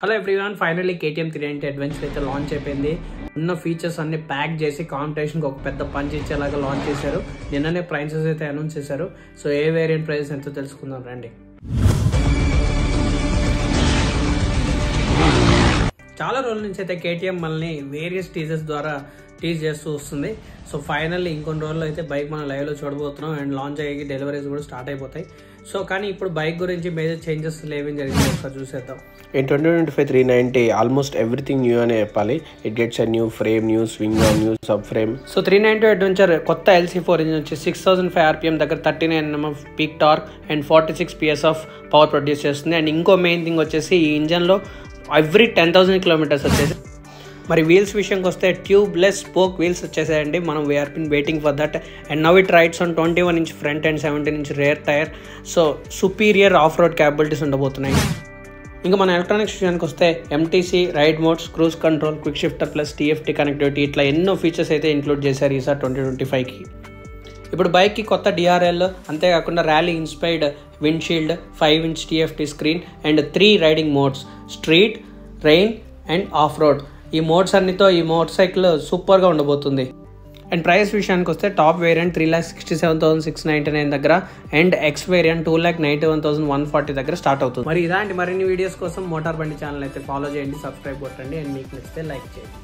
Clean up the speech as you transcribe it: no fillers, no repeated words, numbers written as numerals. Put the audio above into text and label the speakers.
Speaker 1: Hello everyone, finally KTM 390 adventure అయితే launch అయిపోయింది. ఉన్న ఫీచర్స్ అన్ని ప్యాక్ చేసి కాంపిటీషన్కి ఒక పెద్ద పంచ్ ఇచ్చేలాగా లాంచ్ చేశారు. నిన్ననే ప్రైసెస్ అయితే అనౌన్స్ చేశారు. సో ఏ వేరియంట్ ప్రైస్ ఎంతో తెలుసుకుందాం రండి. చాలా రోజుల నుంచి అయితే KTM మనల్ని వేరియస్ టీజర్స్ ద్వారా టీజ్ చేస్తూ వస్తుంది. సో ఫైనల్లీ ఇంకొన్ని రోజుల్లో అయితే బైక్ మనం లైవ్లో చూడబోతున్నాం అండ్ లాంచ్ అయ్యి డెలివరీస్ కూడా స్టార్ట్ అయిపోతాయి. సో కానీ ఇప్పుడు బైక్ గురించి మేజర్ చేంజెస్ ఏమేమి జరిగింది ఒకసారి చూసేద్దాం.
Speaker 2: In 2025 390 almost everything new అనే చెప్పాలి. It gets a new frame, new swing arm, new subframe.
Speaker 1: So 390 adventure కొత్త LC4 ఇంజిన్ వచ్చి 6005 RPM దగ్గర 39 Nm peak torque and 46 PS of power produce చేస్తుంది. అండ్ ఇంకో మెయిన్ థింగ్ వచ్చేసి ఈ ఇంజన్లో ఎవ్రీ 10,000 కిలోమీటర్స్ వచ్చేసి మరి వీల్స్ విషయంకి వస్తే ట్యూబ్లెస్ స్పోక్ వీల్స్ వచ్చేసాయండి. మనం we are been waiting for that. And now it rides on 21 inch front and 17 inch rear tyre. So superior off road capabilities ఉండబోతున్నాయి. ఇంకా మన ఎలక్ట్రానిక్స్ విషయానికి వస్తే MTC, ride modes, cruise control, quick shifter plus TFT connectivity ఇట్లా ఎన్నో features అయితే include చేశారు ఈసారి 2025కి. ఇప్పుడు బైక్కి కొత్త DRL, అంతేకాకుండా rally inspired windshield, 5 inch TFT screen and 3 riding modes, street, rain and of road. ఈ మోడ్స్ అన్నితో ఈ మోటార్ సైకిల్ సూపర్గా ఉండబోతుంది. అండ్ ప్రైస్ విషయానికి వస్తే టాప్ వేరియంట్ 3,67,699 దగ్గర అండ్ ఎక్స్ వేరియంట్ 2,91,140 దగ్గర స్టార్ట్ అవుతుంది. మరి ఇలాంటి మరిన్ని వీడియోస్ కోసం మోటార్ బండి ఛానల్ అయితే ఫాలో చేయండి, సబ్స్క్రైబ్ కొట్టండి అండ్ మీకు నచ్చితే లైక్ చేయండి.